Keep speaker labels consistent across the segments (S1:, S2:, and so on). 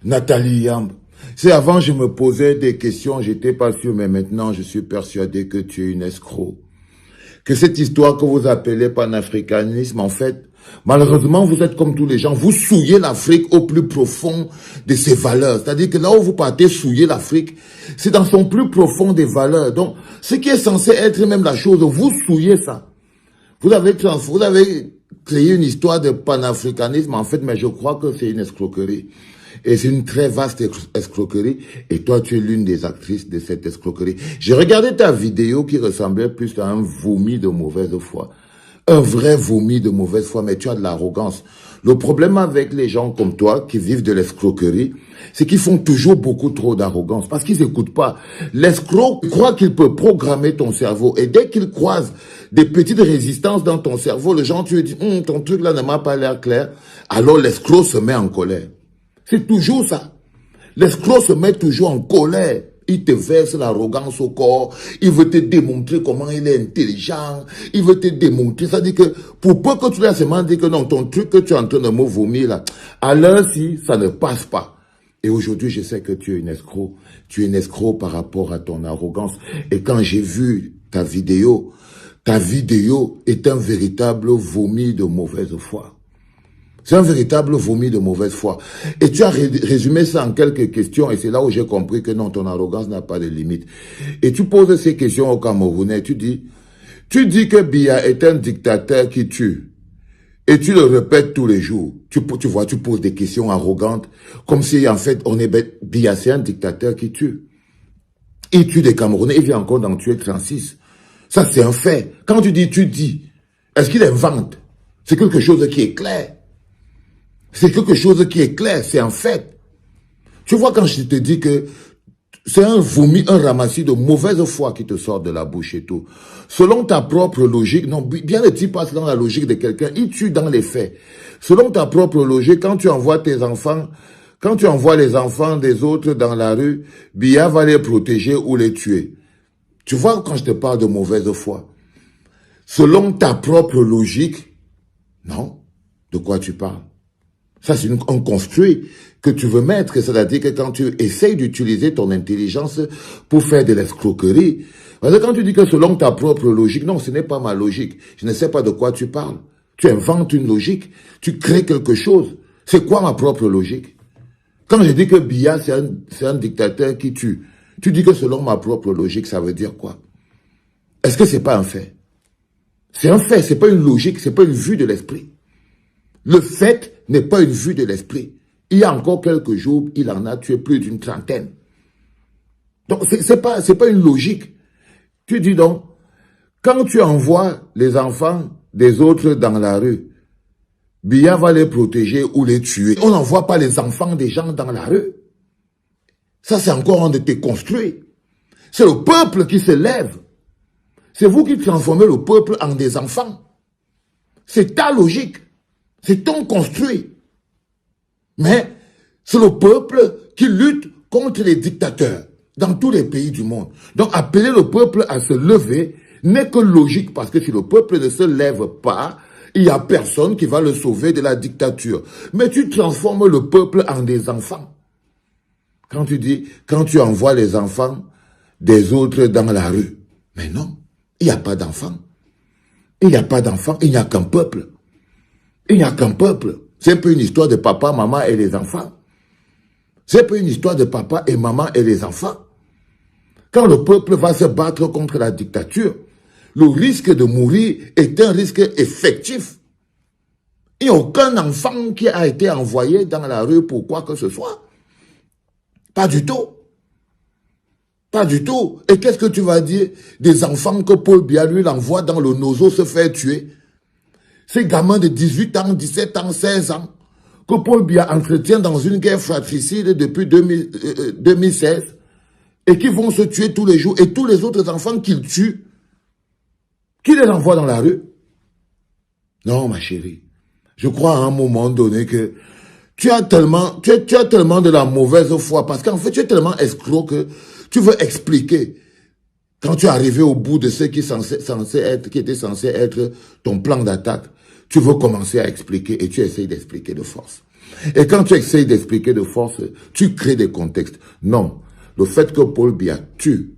S1: Nathalie Yamb. C'est avant, je me posais des questions, j'étais pas sûr, mais maintenant, je suis persuadé que tu es une escroc. Que cette histoire que vous appelez panafricanisme, en fait, malheureusement, vous êtes comme tous les gens, vous souillez l'Afrique au plus profond de ses valeurs. C'est-à-dire que là où vous partez souiller l'Afrique, c'est dans son plus profond des valeurs. Donc, ce qui est censé être même la chose, vous souillez ça. Vous avez créé une histoire de panafricanisme, en fait, mais je crois que c'est une escroquerie. Et c'est une très vaste escroquerie. Et toi, tu es l'une des actrices de cette escroquerie. J'ai regardé ta vidéo qui ressemblait plus à un vomi de mauvaise foi. Un vrai vomi de mauvaise foi, mais tu as de l'arrogance. Le problème avec les gens comme toi qui vivent de l'escroquerie, c'est qu'ils font toujours beaucoup trop d'arrogance parce qu'ils n'écoutent pas. L'escroc croit qu'il peut programmer ton cerveau et dès qu'il croise des petites résistances dans ton cerveau, le genre, tu lui dis, ton truc là ne m'a pas l'air clair, alors l'escroc se met en colère. C'est toujours ça. L'escroc se met toujours en colère. Il te verse l'arrogance au corps. Il veut te démontrer comment il est intelligent. Il veut te démontrer. Ça dit que pour peu que tu l'aies seulement dit que non, ton truc que tu es en train de me vomir là, à l'heure-ci, ça ne passe pas. Et aujourd'hui, je sais que tu es une escroc. Tu es une escroc par rapport à ton arrogance. Et quand j'ai vu ta vidéo est un véritable vomi de mauvaise foi. C'est un véritable vomi de mauvaise foi. Et tu as résumé ça en quelques questions et c'est là où j'ai compris que non, ton arrogance n'a pas de limite. Et tu poses ces questions aux Camerounais, tu dis que Biya est un dictateur qui tue. Et tu le répètes tous les jours. Tu poses des questions arrogantes, comme si en fait, Biya c'est un dictateur qui tue. Il tue des Camerounais, il vient encore d'en tuer 36. Ça c'est un fait. Quand tu dis, est-ce qu'il invente? C'est quelque chose qui est clair. C'est quelque chose qui est clair, c'est un fait. Tu vois quand je te dis que c'est un vomi, un ramassis de mauvaise foi qui te sort de la bouche et tout. Selon ta propre logique, non, bien le type passe dans la logique de quelqu'un, il tue dans les faits. Selon ta propre logique, quand tu envoies les enfants des autres dans la rue, Biya va les protéger ou les tuer. Tu vois quand je te parle de mauvaise foi. Selon ta propre logique, non, de quoi tu parles? Ça, c'est un construit que tu veux mettre. C'est-à-dire que quand tu essayes d'utiliser ton intelligence pour faire de l'escroquerie, parce que quand tu dis que selon ta propre logique, non, ce n'est pas ma logique. Je ne sais pas de quoi tu parles. Tu inventes une logique. Tu crées quelque chose. C'est quoi ma propre logique? Quand je dis que Biya, c'est un dictateur qui tue, tu dis que selon ma propre logique, ça veut dire quoi? Est-ce que c'est pas un fait? C'est un fait, c'est pas une logique, c'est pas une vue de l'esprit. Le fait n'est pas une vue de l'esprit. Il y a encore quelques jours, il en a tué plus d'une trentaine. Donc, c'est pas une logique. Tu dis donc, quand tu envoies les enfants des autres dans la rue, Biya va les protéger ou les tuer. On n'envoie pas les enfants des gens dans la rue. Ça, c'est encore un de tes construits. C'est le peuple qui se lève. C'est vous qui transformez le peuple en des enfants. C'est ta logique. C'est ton construit. Mais c'est le peuple qui lutte contre les dictateurs dans tous les pays du monde. Donc appeler le peuple à se lever n'est que logique parce que si le peuple ne se lève pas, il n'y a personne qui va le sauver de la dictature. Mais tu transformes le peuple en des enfants. Quand tu envoies les enfants des autres dans la rue. Mais non, il n'y a pas d'enfants. Il n'y a pas d'enfants, il n'y a qu'un peuple. Il n'y a qu'un peuple. C'est un peu une histoire de papa, maman et les enfants. C'est un peu une histoire de papa et maman et les enfants. Quand le peuple va se battre contre la dictature, le risque de mourir est un risque effectif. Il n'y a aucun enfant qui a été envoyé dans la rue pour quoi que ce soit. Pas du tout. Pas du tout. Et qu'est-ce que tu vas dire des enfants que Paul Biya lui l'envoie dans le nozo se faire tuer? Ces gamins de 18 ans, 17 ans, 16 ans, que Paul Biya entretient dans une guerre fratricide depuis 2016, et qui vont se tuer tous les jours, et tous les autres enfants qu'il tue, qui les envoie dans la rue? Non, ma chérie. Je crois à un moment donné que tu as tellement de la mauvaise foi, parce qu'en fait, tu es tellement escroc que tu veux expliquer. Quand tu es arrivé au bout de ce qui était censé être ton plan d'attaque, tu veux commencer à expliquer et tu essayes d'expliquer de force. Et quand tu essayes d'expliquer de force, tu crées des contextes. Non, le fait que Paul Biya tue,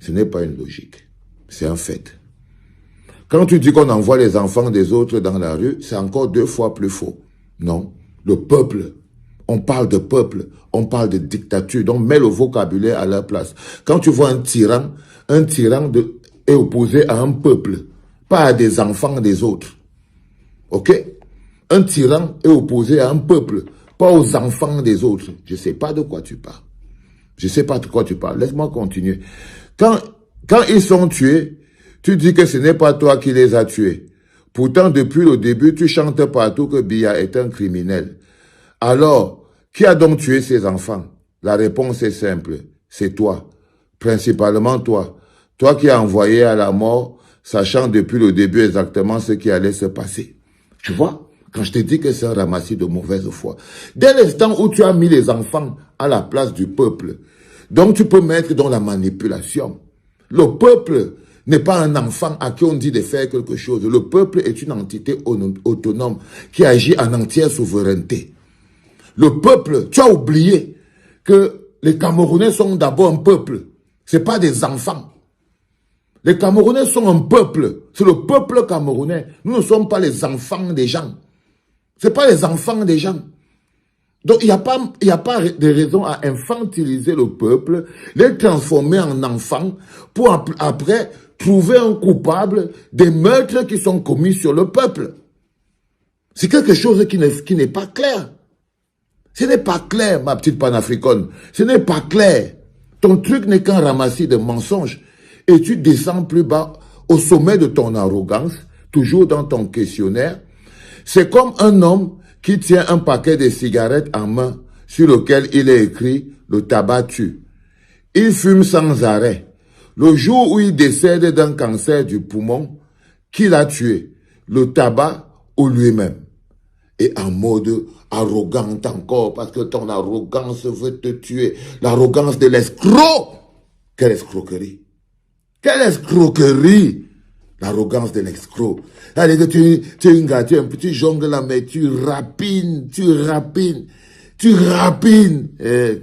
S1: ce n'est pas une logique, c'est un fait. Quand tu dis qu'on envoie les enfants des autres dans la rue, c'est encore 2 fois plus faux. Non, le peuple, on parle de peuple, on parle de dictature, donc mets le vocabulaire à leur place. Quand tu vois un tyran est opposé à un peuple, pas à des enfants des autres. Ok? Un tyran est opposé à un peuple, pas aux enfants des autres. Je ne sais pas de quoi tu parles. Je ne sais pas de quoi tu parles. Laisse-moi continuer. Quand ils sont tués, tu dis que ce n'est pas toi qui les as tués. Pourtant, depuis le début, tu chantes partout que Biya est un criminel. Alors, qui a donc tué ses enfants? La réponse est simple. C'est toi. Principalement toi. Toi qui as envoyé à la mort, sachant depuis le début exactement ce qui allait se passer. Tu vois? Quand je te dis que c'est un ramassis de mauvaise foi. Dès l'instant où tu as mis les enfants à la place du peuple, donc tu peux mettre dans la manipulation. Le peuple n'est pas un enfant à qui on dit de faire quelque chose. Le peuple est une entité autonome qui agit en entière souveraineté. Le peuple, tu as oublié que les Camerounais sont d'abord un peuple. Ce n'est pas des enfants. Les Camerounais sont un peuple. C'est le peuple camerounais. Nous ne sommes pas les enfants des gens. Ce n'est pas les enfants des gens. Donc, il n'y a pas de raison à infantiliser le peuple, les transformer en enfants pour après trouver un coupable des meurtres qui sont commis sur le peuple. C'est quelque chose qui n'est pas clair. Ce n'est pas clair, ma petite panafricaine. Ce n'est pas clair. Ton truc n'est qu'un ramassis de mensonges. Et tu descends plus bas au sommet de ton arrogance, toujours dans ton questionnaire. C'est comme un homme qui tient un paquet de cigarettes en main sur lequel il est écrit « Le tabac tue ». Il fume sans arrêt. Le jour où il décède d'un cancer du poumon, qui l'a tué? Le tabac ou lui-même? Et en mode arrogante encore, parce que ton arrogance veut te tuer. L'arrogance de l'escroc. Quelle escroquerie! Quelle escroquerie! L'arrogance de l'escroc. Allez, tu es un petit jongle là, mais tu rapines.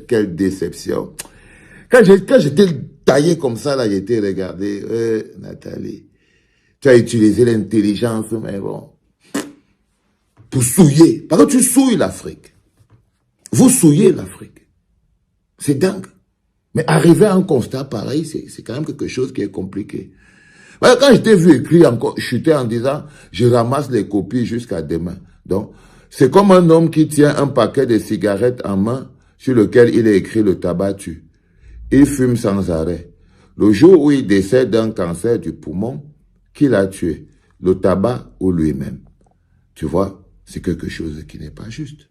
S1: Quelle déception. Quand j'étais taillé comme ça, là, j'étais regardé. Nathalie, tu as utilisé l'intelligence, mais bon. Pour souiller. Parce que tu souilles l'Afrique. Vous souillez l'Afrique. C'est dingue. Mais arriver à un constat pareil, c'est quand même quelque chose qui est compliqué. Voilà, quand je t'ai vu écrire encore, chuter en disant, je ramasse les copies jusqu'à demain. Donc, c'est comme un homme qui tient un paquet de cigarettes en main sur lequel il est écrit le tabac tue. Il fume sans arrêt. Le jour où il décède d'un cancer du poumon, qui l'a tué? Le tabac ou lui-même? Tu vois, c'est quelque chose qui n'est pas juste.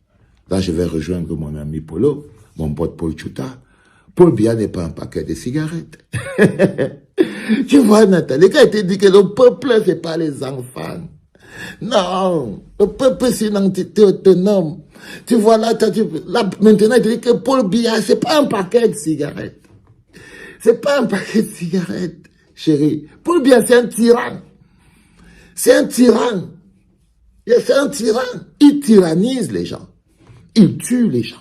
S1: Là, je vais rejoindre mon ami Polo, mon pote Paul Chouta. Paul Biya n'est pas un paquet de cigarettes. Tu vois, Nathalie, quand il te dit que le peuple, c'est pas les enfants. Non, le peuple, c'est une entité autonome. Tu vois, là maintenant, il te dit que Paul Biya, c'est pas un paquet de cigarettes. C'est pas un paquet de cigarettes, chérie. Paul Biya, c'est un tyran. C'est un tyran. C'est un tyran. Il tyrannise les gens. Il tue les gens.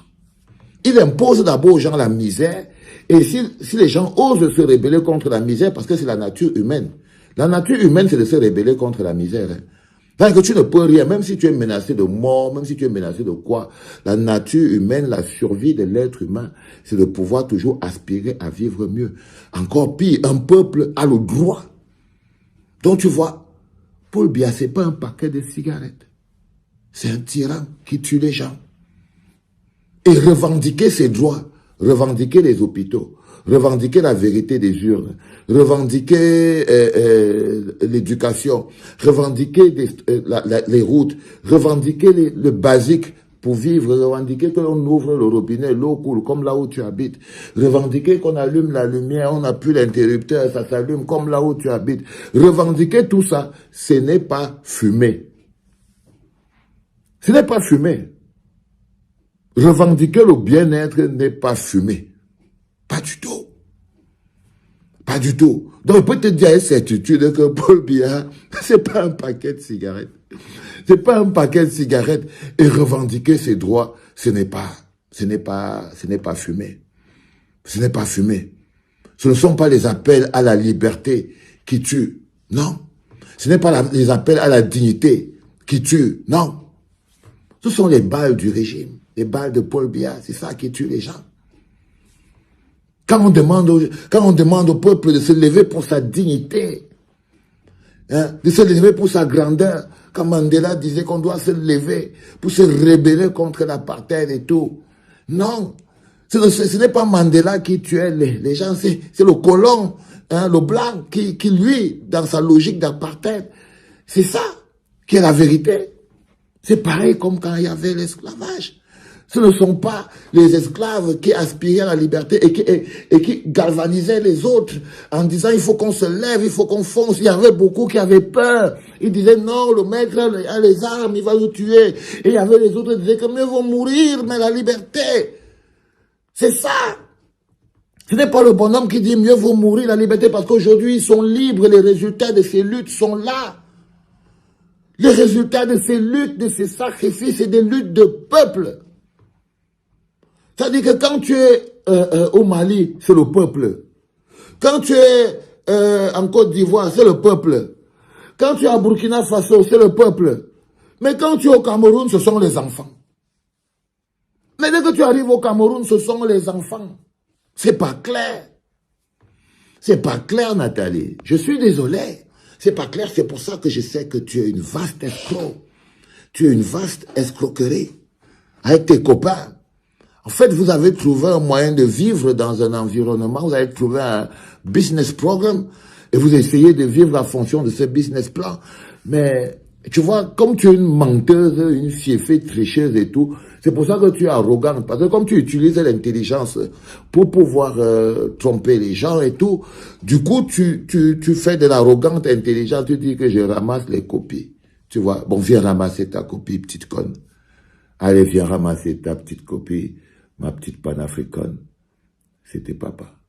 S1: Il impose d'abord aux gens la misère. Et si les gens osent se rebeller contre la misère, parce que c'est la nature humaine. La nature humaine, c'est de se rebeller contre la misère. Parce que tu ne peux rien, même si tu es menacé de mort, même si tu es menacé de quoi. La nature humaine, la survie de l'être humain, c'est de pouvoir toujours aspirer à vivre mieux. Encore pire, un peuple a le droit. Donc tu vois, Paul Biya, c'est pas un paquet de cigarettes. C'est un tyran qui tue les gens. Et revendiquer ses droits, revendiquer les hôpitaux, revendiquer la vérité des urnes, revendiquer l'éducation, revendiquer les routes, revendiquer le basique pour vivre, revendiquer que l'on ouvre le robinet, l'eau coule comme là où tu habites, revendiquer qu'on allume la lumière, on n'a plus l'interrupteur, ça s'allume comme là où tu habites, revendiquer tout ça, ce n'est pas fumer. Ce n'est pas fumer. Revendiquer le bien-être n'est pas fumer. Pas du tout. Pas du tout. Donc, il peut te dire avec certitude que Paul Biya, c'est pas un paquet de cigarettes. C'est pas un paquet de cigarettes. Et revendiquer ses droits, ce n'est pas fumé. Ce n'est pas fumé. Ce ne sont pas les appels à la liberté qui tuent. Non. Ce n'est pas les appels à la dignité qui tuent. Non. Ce sont les balles du régime, les balles de Paul Biya. C'est ça qui tue les gens. Quand on demande au peuple de se lever pour sa dignité, hein, de se lever pour sa grandeur, quand Mandela disait qu'on doit se lever pour se rebeller contre l'apartheid et tout. Non. Ce n'est pas Mandela qui tuait les gens, c'est le colon, hein, le blanc, qui lui, dans sa logique d'apartheid, c'est ça qui est la vérité. C'est pareil comme quand il y avait l'esclavage. Ce ne sont pas les esclaves qui aspiraient à la liberté et qui galvanisaient les autres en disant il faut qu'on se lève, il faut qu'on fonce. Il y avait beaucoup qui avaient peur. Ils disaient non, le maître a les armes, il va nous tuer. Et il y avait les autres qui disaient que mieux vaut mourir, mais la liberté. C'est ça. Ce n'est pas le bonhomme qui dit mieux vaut mourir la liberté parce qu'aujourd'hui ils sont libres, les résultats de ces luttes sont là. Les résultats de ces luttes, de ces sacrifices et des luttes de peuple. C'est-à-dire que quand tu es au Mali, c'est le peuple. Quand tu es en Côte d'Ivoire, c'est le peuple. Quand tu es à Burkina Faso, c'est le peuple. Mais quand tu es au Cameroun, ce sont les enfants. Mais dès que tu arrives au Cameroun, ce sont les enfants. C'est pas clair. C'est pas clair, Nathalie. Je suis désolé. C'est pas clair, c'est pour ça que je sais que tu es une vaste escroc. Tu es une vaste escroquerie. Avec tes copains. En fait, vous avez trouvé un moyen de vivre dans un environnement, vous avez trouvé un business programme et vous essayez de vivre en fonction de ce business plan. Mais, tu vois, comme tu es une menteuse, une fiefée, tricheuse et tout, c'est pour ça que tu es arrogante. Parce que comme tu utilises l'intelligence pour pouvoir tromper les gens et tout, du coup, tu fais de l'arrogante intelligence, tu dis que je ramasse les copies. Tu vois, bon, viens ramasser ta copie, petite conne. Allez, viens ramasser ta petite copie. Ma petite panafricaine, c'était papa.